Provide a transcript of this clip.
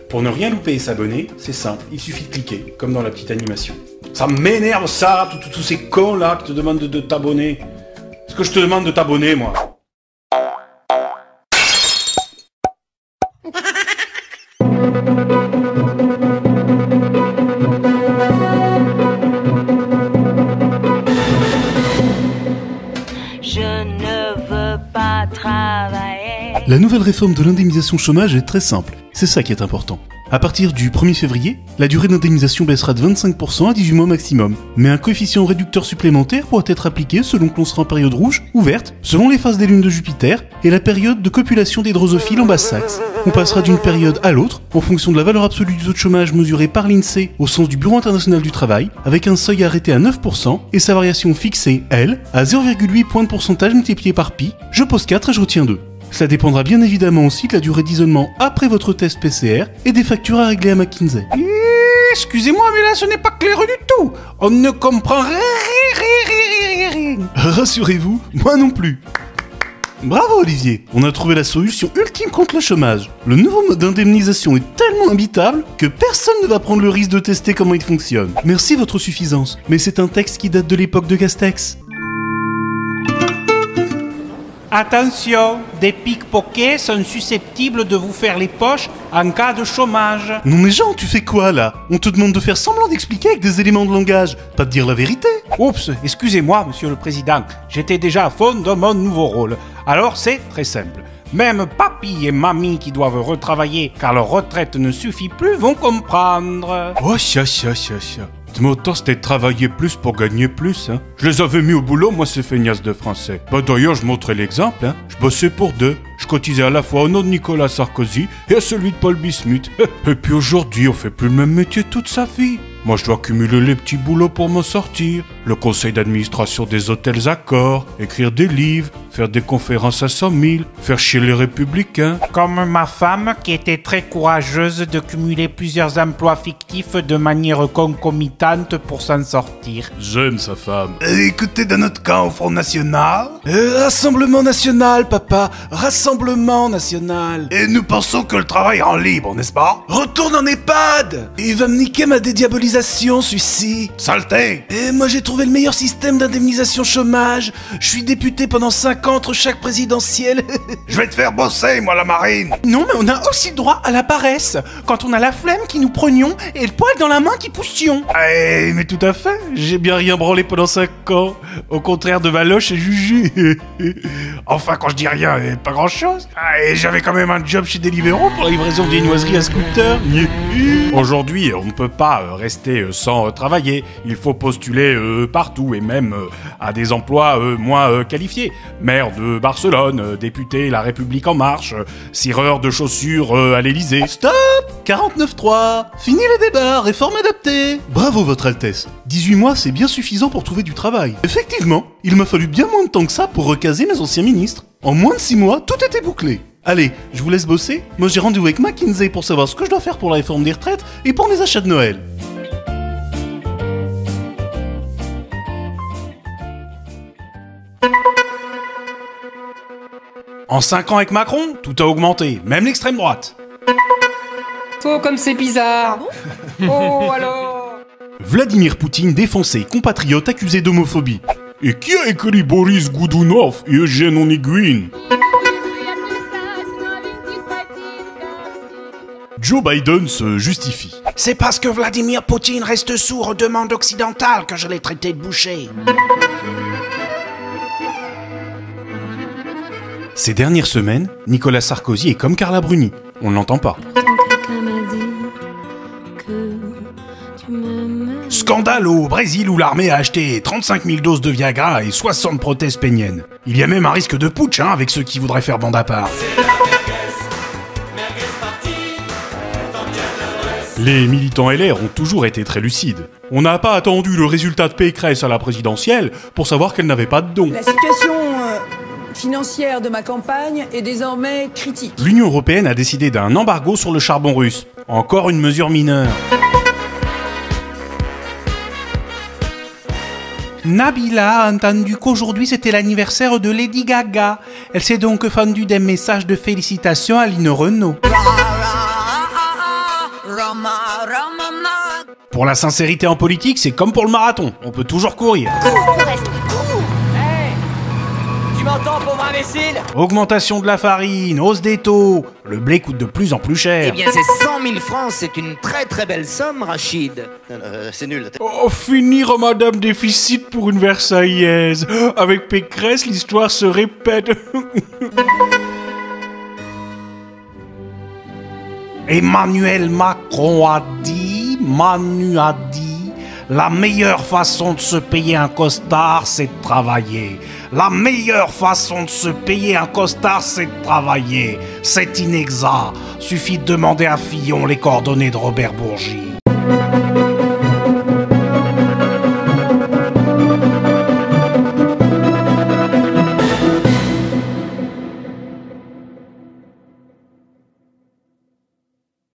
Pour ne rien louper et s'abonner, c'est simple, il suffit de cliquer, comme dans la petite animation. Ça m'énerve ça, tous ces cons là qui te demandent de t'abonner. Est-ce que je te demande de t'abonner, moi? Je ne veux pas travailler. La nouvelle réforme de l'indemnisation chômage est très simple, c'est ça qui est important. À partir du 1er février, la durée d'indemnisation baissera de 25% à 18 mois maximum, mais un coefficient réducteur supplémentaire pourra être appliqué selon que l'on sera en période rouge ou verte, selon les phases des lunes de Jupiter et la période de copulation des drosophiles en Basse-Saxe. On passera d'une période à l'autre en fonction de la valeur absolue du taux de chômage mesuré par l'INSEE au sens du Bureau international du travail, avec un seuil arrêté à 9% et sa variation fixée, elle, à 0,8 points de pourcentage multiplié par pi. Je pose 4 et je retiens 2. Cela dépendra bien évidemment aussi de la durée d'isolement après votre test PCR et des factures à régler à McKinsey. Excusez-moi, mais là ce n'est pas clair du tout. On ne comprend rien. Rassurez-vous, moi non plus. Bravo Olivier, on a trouvé la solution ultime contre le chômage. Le nouveau mode d'indemnisation est tellement imbitable que personne ne va prendre le risque de tester comment il fonctionne. Merci votre suffisance, mais c'est un texte qui date de l'époque de Castex. Attention, des pickpockets sont susceptibles de vous faire les poches en cas de chômage. Non mais Jean, tu fais quoi là? On te demande de faire semblant d'expliquer avec des éléments de langage, pas de dire la vérité. Oups, excusez-moi, monsieur le président, j'étais déjà à fond dans mon nouveau rôle. Alors c'est très simple. Même papy et mamie qui doivent retravailler car leur retraite ne suffit plus vont comprendre. Oh, cha. Mais autant c'était de travailler plus pour gagner plus, hein. Je les avais mis au boulot, moi, ces feignasses de français. Bah d'ailleurs, je montrais l'exemple, hein. Je bossais pour deux. Je cotisais à la fois au nom de Nicolas Sarkozy et à celui de Paul Bismuth. Et puis aujourd'hui, on fait plus le même métier toute sa vie. Moi, je dois cumuler les petits boulots pour m'en sortir. Le conseil d'administration des hôtels Accor, écrire des livres, faire des conférences à 100 000, faire chier les républicains. Comme ma femme qui était très courageuse de cumuler plusieurs emplois fictifs de manière concomitante pour s'en sortir. J'aime sa femme. Écoutez, dans notre camp au Front National. Rassemblement national, papa. Rassemblement national. Et nous pensons que le travail rend libre, n'est-ce pas? Retourne en EHPAD. Il va me niquer ma dédiabolisation, celui-ci. Saleté. Et moi j'ai trouvé le meilleur système d'indemnisation chômage. Je suis député pendant 5 ans entre chaque présidentielle. Je vais te faire bosser, moi, la marine. Non, mais on a aussi droit à la paresse. Quand on a la flemme qui nous prenions et le poil dans la main qui poussions. Eh, mais tout à fait. J'ai bien rien branlé pendant 5 ans. Au contraire de Valoche et Juju. Enfin, quand je dis rien, pas grand-chose. Et j'avais quand même un job chez Deliveroo pour la livraison de viennoiseries à scooter. Aujourd'hui, on ne peut pas rester sans travailler. Il faut postuler partout et même à des emplois moins qualifiés. Maire de Barcelone, député La République En Marche, cireur de chaussures à l'Élysée. Stop! 49.3. Fini les débats, réforme adoptée. Bravo, Votre Altesse. 18 mois, c'est bien suffisant pour trouver du travail. Effectivement, il m'a fallu bien moins de temps que ça pour recaser mes anciens ministres. En moins de 6 mois, tout était bouclé. Allez, je vous laisse bosser. Moi, j'ai rendez-vous avec McKinsey pour savoir ce que je dois faire pour la réforme des retraites et pour mes achats de Noël. En 5 ans avec Macron, tout a augmenté, même l'extrême droite. Oh, comme c'est bizarre. Oh, alors. Vladimir Poutine défoncé, compatriote accusé d'homophobie. Et qui a écrit Boris Goudounov et Eugène Oniguine? Joe Biden se justifie. C'est parce que Vladimir Poutine reste sourd aux demandes occidentales que je l'ai traité de boucher. Ces dernières semaines, Nicolas Sarkozy est comme Carla Bruni. On ne l'entend pas. Scandale au Brésil où l'armée a acheté 35 000 doses de Viagra et 60 prothèses péniennes. Il y a même un risque de putsch avec ceux qui voudraient faire bande à part. Les militants LR ont toujours été très lucides. On n'a pas attendu le résultat de Pécresse à la présidentielle pour savoir qu'elle n'avait pas de dons. La situation financière de ma campagne est désormais critique. L'Union européenne a décidé d'un embargo sur le charbon russe. Encore une mesure mineure. Nabila a entendu qu'aujourd'hui c'était l'anniversaire de Lady Gaga. Elle s'est donc fendue des messages de félicitations à Lino Renaud. Pour la sincérité en politique, c'est comme pour le marathon, on peut toujours courir. Tu m'entends, pauvre imbécile? Augmentation de la farine, hausse des taux, le blé coûte de plus en plus cher. Eh bien, c'est 100 000 francs, c'est une très très belle somme, Rachid. C'est nul. Oh, finir Madame Déficit pour une Versaillaise. Avec Pécresse, l'histoire se répète. Emmanuel Macron a dit, Manu a dit, la meilleure façon de se payer un costard, c'est de travailler. La meilleure façon de se payer un costard, c'est de travailler. C'est inexact. Suffit de demander à Fillon les coordonnées de Robert Bourgi.